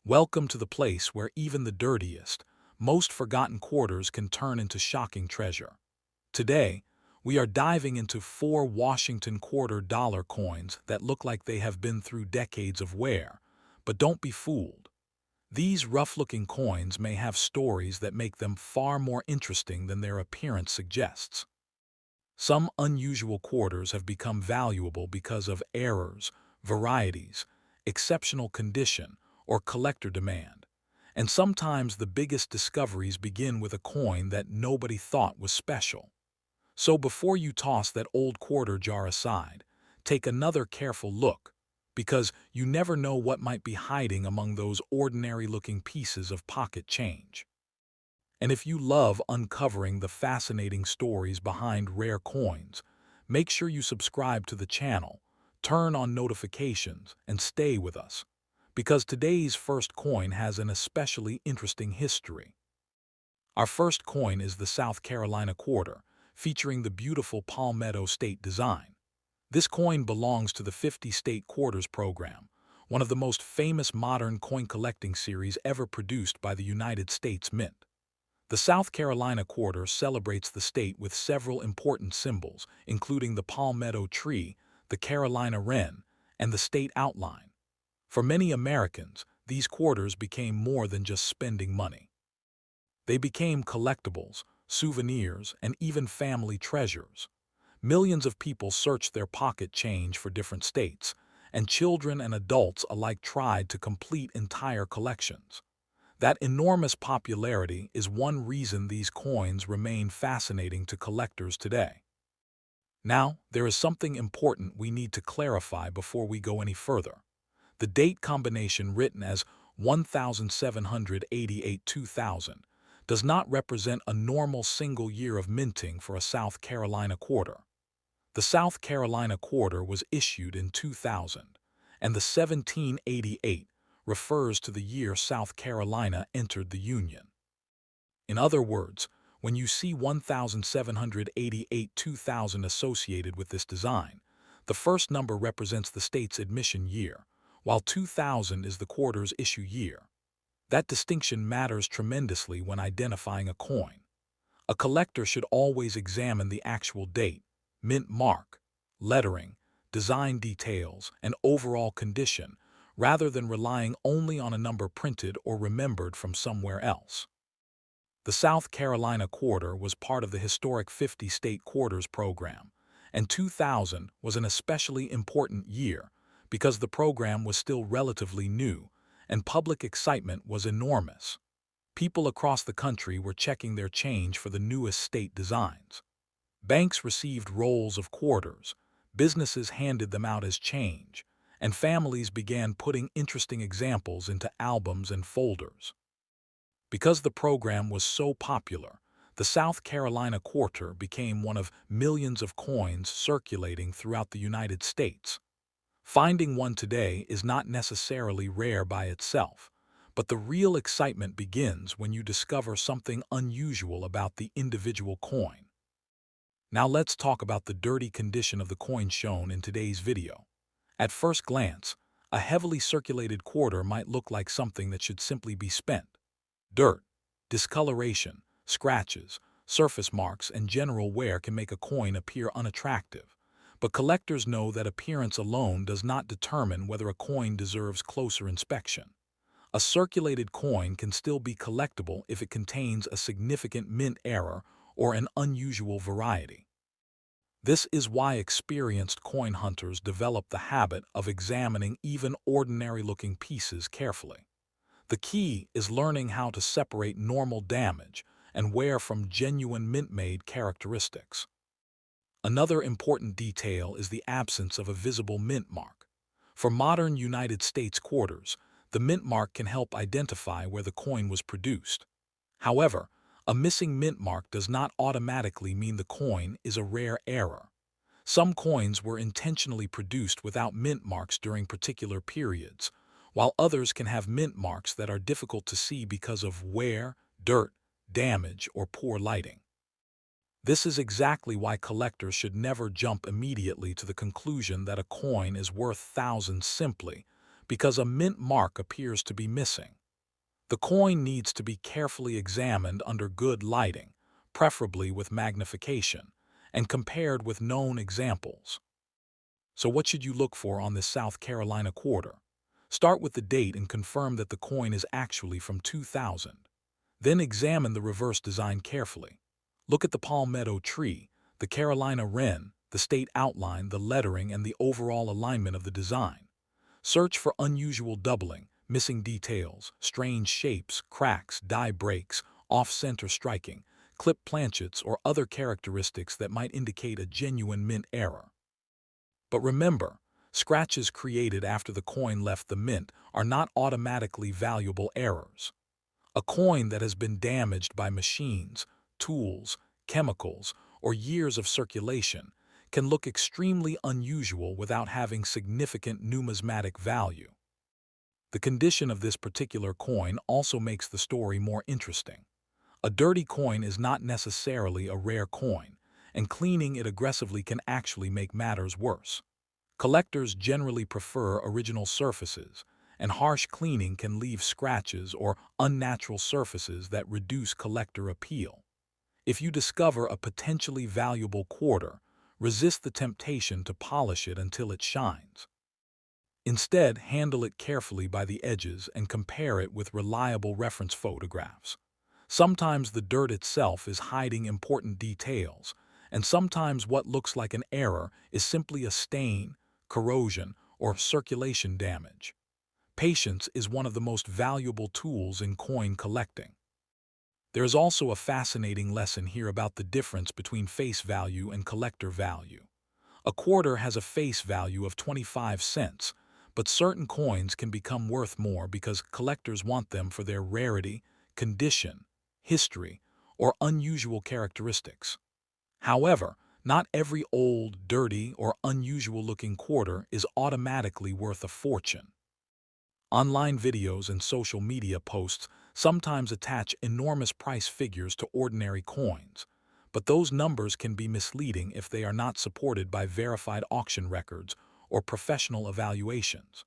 Welcome to the place where even the dirtiest, most forgotten quarters can turn into shocking treasure. Today, we are diving into 4 Washington quarter-dollar coins that look like they have been through decades of wear. But don't be fooled. These rough-looking coins may have stories that make them far more interesting than their appearance suggests. Some unusual quarters have become valuable because of errors, varieties, exceptional condition, or collector demand. And sometimes the biggest discoveries begin with a coin that nobody thought was special. So before you toss that old quarter jar aside, take another careful look, because you never know what might be hiding among those ordinary-looking pieces of pocket change. And if you love uncovering the fascinating stories behind rare coins, make sure you subscribe to the channel, turn on notifications, and stay with us, because today's first coin has an especially interesting history. Our first coin is the South Carolina quarter, featuring the beautiful Palmetto State design. This coin belongs to the 50-state quarters program, one of the most famous modern coin collecting series ever produced by the United States Mint. The South Carolina quarter celebrates the state with several important symbols, including the palmetto tree, the Carolina wren, and the state outline. For many Americans, these quarters became more than just spending money. They became collectibles, souvenirs, and even family treasures. Millions of people searched their pocket change for different states, and children and adults alike tried to complete entire collections. That enormous popularity is one reason these coins remain fascinating to collectors today. Now, there is something important we need to clarify before we go any further. The date combination written as 1788-2000 does not represent a normal single year of minting for a South Carolina quarter. The South Carolina quarter was issued in 2000, and the 1788 refers to the year South Carolina entered the Union. In other words, when you see 1788-2000 associated with this design, the first number represents the state's admission year, while 2000 is the quarter's issue year. That distinction matters tremendously when identifying a coin. A collector should always examine the actual date, mint mark, lettering, design details, and overall condition, rather than relying only on a number printed or remembered from somewhere else. The South Carolina quarter was part of the historic 50-state quarters program, and 2000 was an especially important year because the program was still relatively new and public excitement was enormous. People across the country were checking their change for the newest state designs. Banks received rolls of quarters, businesses handed them out as change, and families began putting interesting examples into albums and folders. Because the program was so popular, the South Carolina quarter became one of millions of coins circulating throughout the United States. Finding one today is not necessarily rare by itself, but the real excitement begins when you discover something unusual about the individual coin. Now let's talk about the dirty condition of the coin shown in today's video. At first glance, a heavily circulated quarter might look like something that should simply be spent. Dirt, discoloration, scratches, surface marks, and general wear can make a coin appear unattractive. But collectors know that appearance alone does not determine whether a coin deserves closer inspection. A circulated coin can still be collectible if it contains a significant mint error or an unusual variety. This is why experienced coin hunters develop the habit of examining even ordinary-looking pieces carefully. The key is learning how to separate normal damage and wear from genuine mint-made characteristics. Another important detail is the absence of a visible mint mark. For modern United States quarters, the mint mark can help identify where the coin was produced. However, a missing mint mark does not automatically mean the coin is a rare error. Some coins were intentionally produced without mint marks during particular periods, while others can have mint marks that are difficult to see because of wear, dirt, damage, or poor lighting. This is exactly why collectors should never jump immediately to the conclusion that a coin is worth thousands simply because a mint mark appears to be missing. The coin needs to be carefully examined under good lighting, preferably with magnification, and compared with known examples. So what should you look for on this South Carolina quarter? Start with the date and confirm that the coin is actually from 2000. Then examine the reverse design carefully. Look at the palmetto tree, the Carolina wren, the state outline, the lettering, and the overall alignment of the design. Search for unusual doubling, missing details, strange shapes, cracks, die breaks, off-center striking, clip planchets, or other characteristics that might indicate a genuine mint error. But remember, scratches created after the coin left the mint are not automatically valuable errors. A coin that has been damaged by machines, tools, chemicals, or years of circulation can look extremely unusual without having significant numismatic value. The condition of this particular coin also makes the story more interesting. A dirty coin is not necessarily a rare coin, and cleaning it aggressively can actually make matters worse. Collectors generally prefer original surfaces, and harsh cleaning can leave scratches or unnatural surfaces that reduce collector appeal. If you discover a potentially valuable quarter, resist the temptation to polish it until it shines. Instead, handle it carefully by the edges and compare it with reliable reference photographs. Sometimes the dirt itself is hiding important details, and sometimes what looks like an error is simply a stain, corrosion, or circulation damage. Patience is one of the most valuable tools in coin collecting. There is also a fascinating lesson here about the difference between face value and collector value. A quarter has a face value of 25 cents, but certain coins can become worth more because collectors want them for their rarity, condition, history, or unusual characteristics. However, not every old, dirty, or unusual-looking quarter is automatically worth a fortune. Online videos and social media posts sometimes attach enormous price figures to ordinary coins, but those numbers can be misleading if they are not supported by verified auction records or professional evaluations.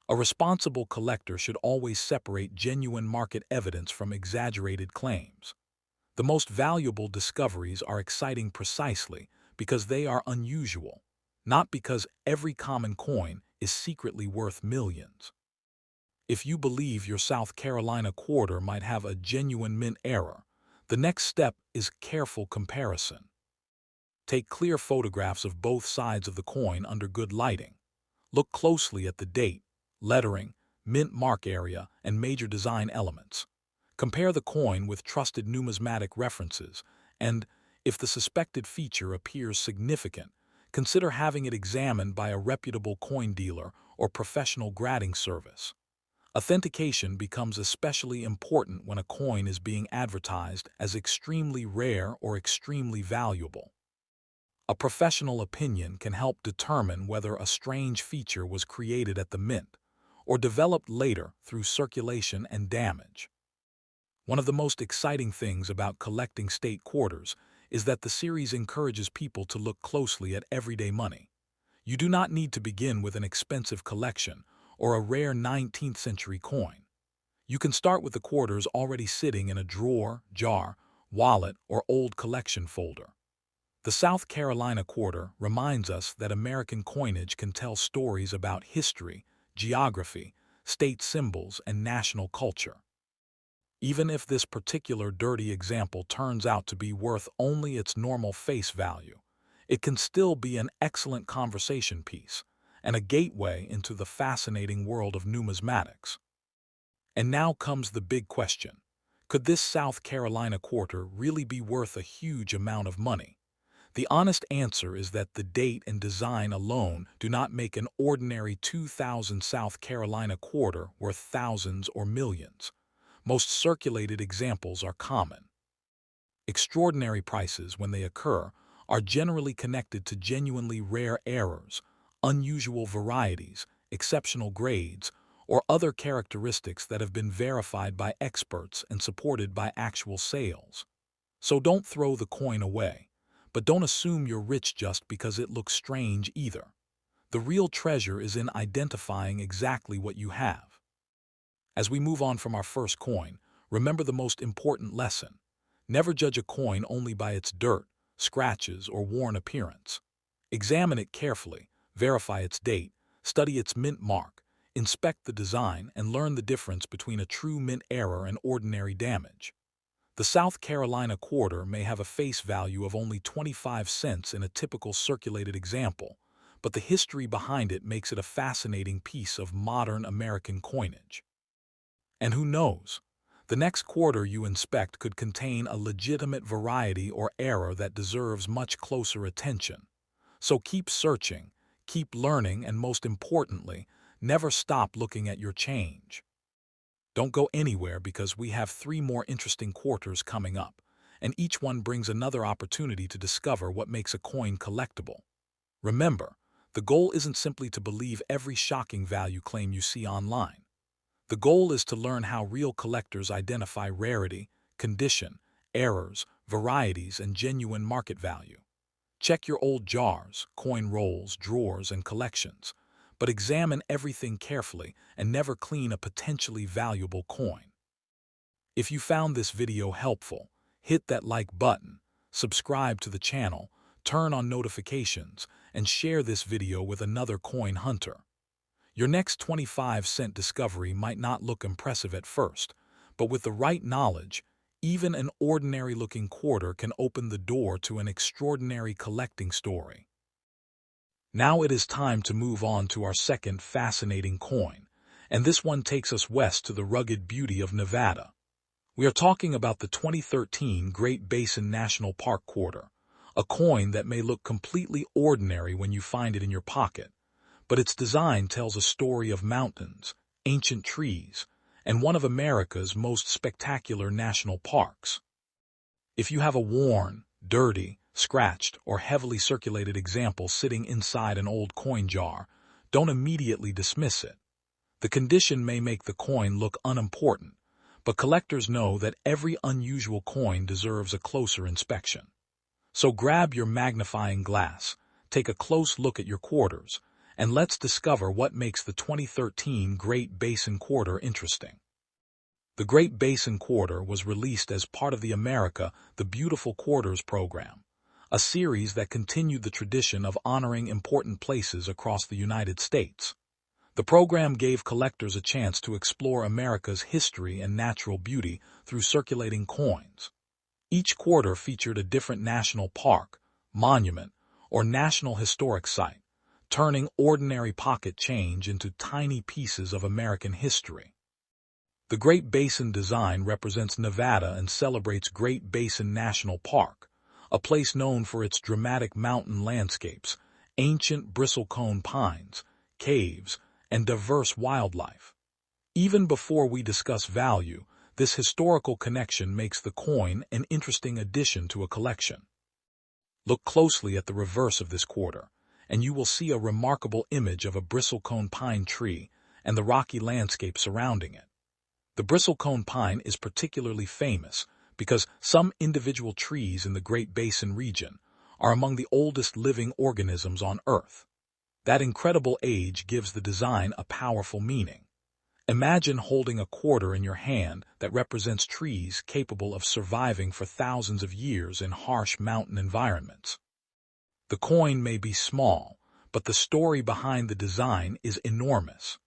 A responsible collector should always separate genuine market evidence from exaggerated claims. The most valuable discoveries are exciting precisely because they are unusual, not because every common coin is secretly worth millions. If you believe your South Carolina quarter might have a genuine mint error, the next step is careful comparison. Take clear photographs of both sides of the coin under good lighting. Look closely at the date, lettering, mint mark area, and major design elements. Compare the coin with trusted numismatic references, and, if the suspected feature appears significant, consider having it examined by a reputable coin dealer or professional grading service. Authentication becomes especially important when a coin is being advertised as extremely rare or extremely valuable. A professional opinion can help determine whether a strange feature was created at the mint or developed later through circulation and damage. One of the most exciting things about collecting state quarters is that the series encourages people to look closely at everyday money. You do not need to begin with an expensive collection or a rare 19th century coin. You can start with the quarters already sitting in a drawer, jar, wallet, or old collection folder. The South Carolina quarter reminds us that American coinage can tell stories about history, geography, state symbols, and national culture. Even if this particular dirty example turns out to be worth only its normal face value, it can still be an excellent conversation piece and a gateway into the fascinating world of numismatics. And now comes the big question. Could this South Carolina quarter really be worth a huge amount of money? The honest answer is that the date and design alone do not make an ordinary 2000 South Carolina quarter worth thousands or millions. Most circulated examples are common. Extraordinary prices, when they occur, are generally connected to genuinely rare errors, unusual varieties, exceptional grades, or other characteristics that have been verified by experts and supported by actual sales. So don't throw the coin away, but don't assume you're rich just because it looks strange either. The real treasure is in identifying exactly what you have. As we move on from our first coin, remember the most important lesson. Never judge a coin only by its dirt, scratches, or worn appearance. Examine it carefully, verify its date, study its mint mark, inspect the design, and learn the difference between a true mint error and ordinary damage. The South Carolina quarter may have a face value of only 25 cents in a typical circulated example, but the history behind it makes it a fascinating piece of modern American coinage. And who knows? The next quarter you inspect could contain a legitimate variety or error that deserves much closer attention. So keep searching, keep learning, and most importantly, never stop looking at your change. Don't go anywhere because we have 3 more interesting quarters coming up, and each one brings another opportunity to discover what makes a coin collectible. Remember, the goal isn't simply to believe every shocking value claim you see online. The goal is to learn how real collectors identify rarity, condition, errors, varieties, and genuine market value. Check your old jars, coin rolls, drawers, and collections, but examine everything carefully and never clean a potentially valuable coin. If you found this video helpful, hit that like button, subscribe to the channel, turn on notifications, and share this video with another coin hunter. Your next 25-cent discovery might not look impressive at first, but with the right knowledge, even an ordinary-looking quarter can open the door to an extraordinary collecting story. Now it is time to move on to our second fascinating coin, and this one takes us west to the rugged beauty of Nevada. We are talking about the 2013 Great Basin National Park quarter, a coin that may look completely ordinary when you find it in your pocket, but its design tells a story of mountains, ancient trees, and one of America's most spectacular national parks. If you have a worn, dirty, scratched, or heavily circulated example sitting inside an old coin jar, don't immediately dismiss it. The condition may make the coin look unimportant, but collectors know that every unusual coin deserves a closer inspection. So grab your magnifying glass, take a close look at your quarters, and let's discover what makes the 2013 Great Basin Quarter interesting. The Great Basin Quarter was released as part of the America the Beautiful Quarters program, a series that continued the tradition of honoring important places across the United States. The program gave collectors a chance to explore America's history and natural beauty through circulating coins. Each quarter featured a different national park, monument, or national historic site, turning ordinary pocket change into tiny pieces of American history. The Great Basin design represents Nevada and celebrates Great Basin National Park, a place known for its dramatic mountain landscapes, ancient bristlecone pines, caves, and diverse wildlife. Even before we discuss value, this historical connection makes the coin an interesting addition to a collection. Look closely at the reverse of this quarter, and you will see a remarkable image of a bristlecone pine tree and the rocky landscape surrounding it. The bristlecone pine is particularly famous because some individual trees in the Great Basin region are among the oldest living organisms on Earth. That incredible age gives the design a powerful meaning. Imagine holding a quarter in your hand that represents trees capable of surviving for thousands of years in harsh mountain environments. The coin may be small, but the story behind the design is enormous.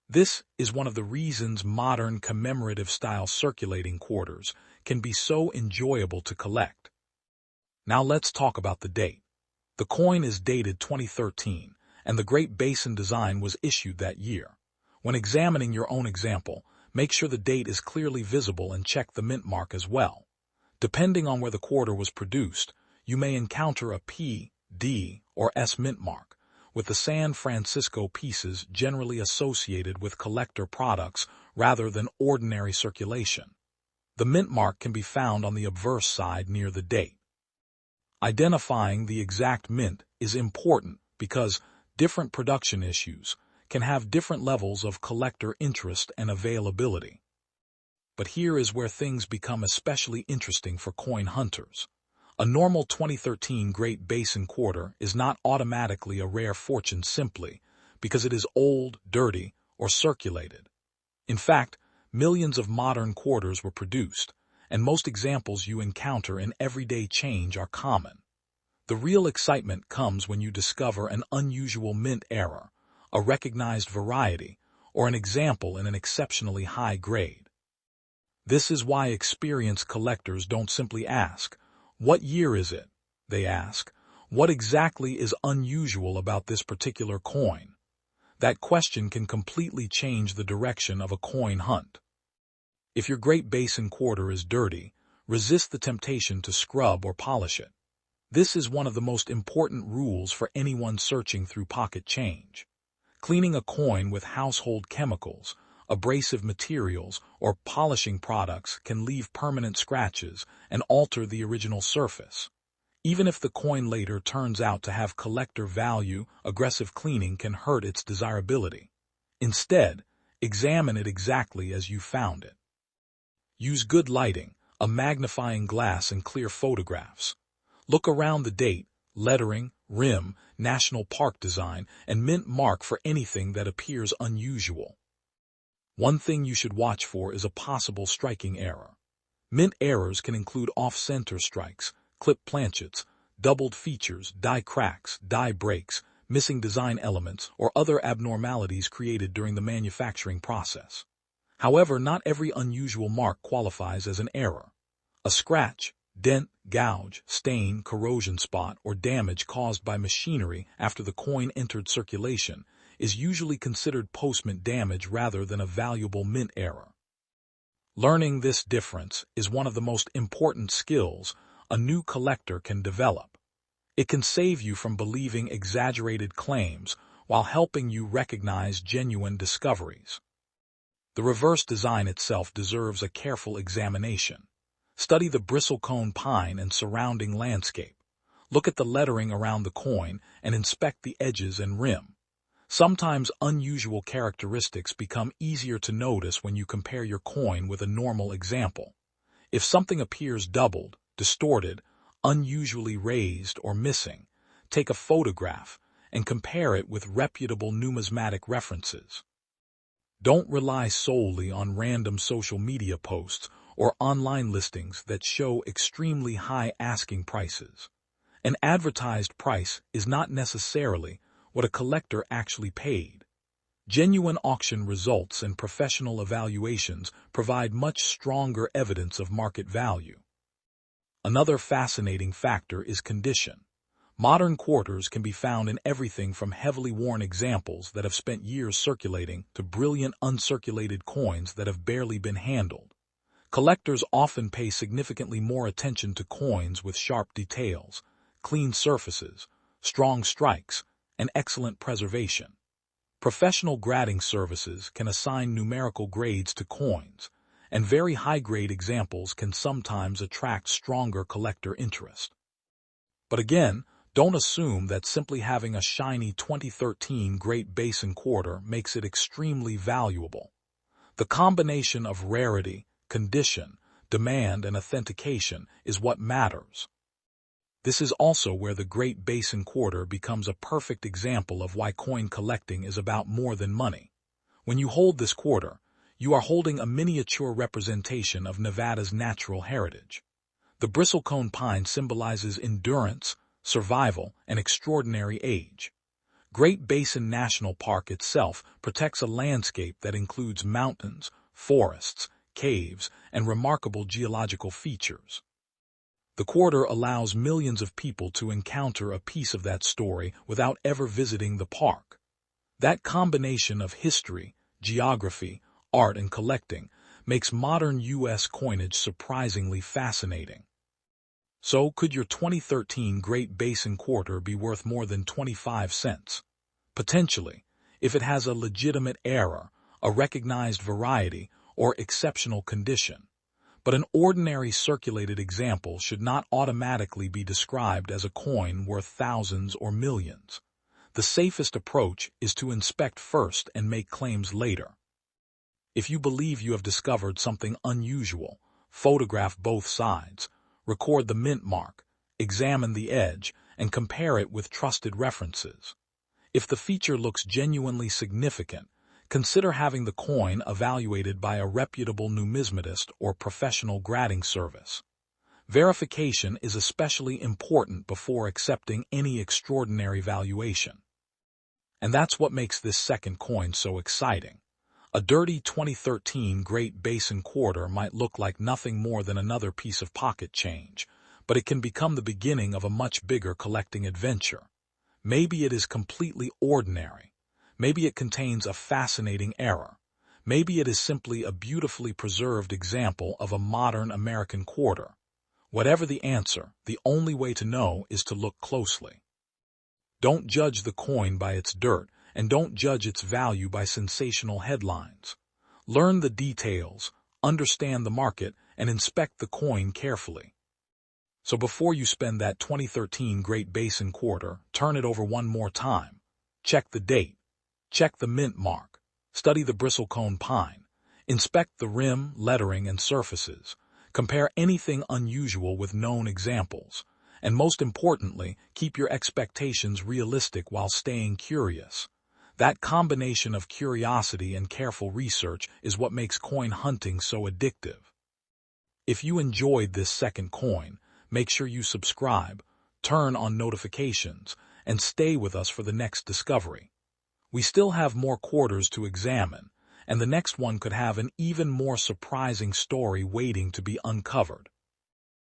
This is one of the reasons modern commemorative-style circulating quarters can be so enjoyable to collect. Now let's talk about the date. The coin is dated 2013, and the Great Basin design was issued that year. When examining your own example, make sure the date is clearly visible and check the mint mark as well. Depending on where the quarter was produced, you may encounter a P, D, or S mint mark, with the San Francisco pieces generally associated with collector products rather than ordinary circulation. The mint mark can be found on the obverse side near the date. Identifying the exact mint is important because different production issues can have different levels of collector interest and availability. But here is where things become especially interesting for coin hunters. A normal 2013 Great Basin quarter is not automatically a rare fortune simply because it is old, dirty, or circulated. In fact, millions of modern quarters were produced, and most examples you encounter in everyday change are common. The real excitement comes when you discover an unusual mint error, a recognized variety, or an example in an exceptionally high grade. This is why experienced collectors don't simply ask, "What year is it?" They ask, "What exactly is unusual about this particular coin?" That question can completely change the direction of a coin hunt. If your Great Basin quarter is dirty, resist the temptation to scrub or polish it. This is one of the most important rules for anyone searching through pocket change. Cleaning a coin with household chemicals, abrasive materials, or polishing products can leave permanent scratches and alter the original surface. Even if the coin later turns out to have collector value, aggressive cleaning can hurt its desirability. Instead, examine it exactly as you found it. Use good lighting, a magnifying glass, and clear photographs. Look around the date, lettering, rim, national park design, and mint mark for anything that appears unusual. One thing you should watch for is a possible striking error. Mint errors can include off-center strikes, clipped planchets, doubled features, die cracks, die breaks, missing design elements, or other abnormalities created during the manufacturing process. However, not every unusual mark qualifies as an error. A scratch, dent, gouge, stain, corrosion spot, or damage caused by machinery after the coin entered circulation is usually considered post-mint damage rather than a valuable mint error. Learning this difference is one of the most important skills a new collector can develop. It can save you from believing exaggerated claims while helping you recognize genuine discoveries. The reverse design itself deserves a careful examination. Study the bristlecone pine and surrounding landscape. Look at the lettering around the coin and inspect the edges and rim. Sometimes unusual characteristics become easier to notice when you compare your coin with a normal example. If something appears doubled, distorted, unusually raised, or missing, take a photograph and compare it with reputable numismatic references. Don't rely solely on random social media posts or online listings that show extremely high asking prices. An advertised price is not necessarily what a collector actually paid. Genuine auction results and professional evaluations provide much stronger evidence of market value. Another fascinating factor is condition. Modern quarters can be found in everything from heavily worn examples that have spent years circulating to brilliant uncirculated coins that have barely been handled. Collectors often pay significantly more attention to coins with sharp details, clean surfaces, strong strikes, and excellent preservation. Professional grading services can assign numerical grades to coins, and very high-grade examples can sometimes attract stronger collector interest. But again, don't assume that simply having a shiny 2013 Great Basin quarter makes it extremely valuable. The combination of rarity, condition, demand, and authentication is what matters. This is also where the Great Basin quarter becomes a perfect example of why coin collecting is about more than money. When you hold this quarter, you are holding a miniature representation of Nevada's natural heritage. The bristlecone pine symbolizes endurance, survival, and extraordinary age. Great Basin National Park itself protects a landscape that includes mountains, forests, caves, and remarkable geological features. The quarter allows millions of people to encounter a piece of that story without ever visiting the park. That combination of history, geography, art, and collecting makes modern U.S. coinage surprisingly fascinating. So, could your 2013 Great Basin quarter be worth more than 25 cents? Potentially, if it has a legitimate error, a recognized variety, or exceptional condition. But an ordinary circulated example should not automatically be described as a coin worth thousands or millions. The safest approach is to inspect first and make claims later. If you believe you have discovered something unusual, photograph both sides, record the mint mark, examine the edge, and compare it with trusted references. If the feature looks genuinely significant, consider having the coin evaluated by a reputable numismatist or professional grading service. Verification is especially important before accepting any extraordinary valuation. And that's what makes this second coin so exciting. A dirty 2013 Great Basin quarter might look like nothing more than another piece of pocket change, but it can become the beginning of a much bigger collecting adventure. Maybe it is completely ordinary. Maybe it contains a fascinating error. Maybe it is simply a beautifully preserved example of a modern American quarter. Whatever the answer, the only way to know is to look closely. Don't judge the coin by its dirt, and don't judge its value by sensational headlines. Learn the details, understand the market, and inspect the coin carefully. So before you spend that 2013 Great Basin quarter, turn it over one more time. Check the date. Check the mint mark. Study the bristlecone pine. Inspect the rim, lettering, and surfaces. Compare anything unusual with known examples. And most importantly, keep your expectations realistic while staying curious. That combination of curiosity and careful research is what makes coin hunting so addictive. If you enjoyed this second coin, make sure you subscribe, turn on notifications, and stay with us for the next discovery. We still have more quarters to examine, and the next one could have an even more surprising story waiting to be uncovered.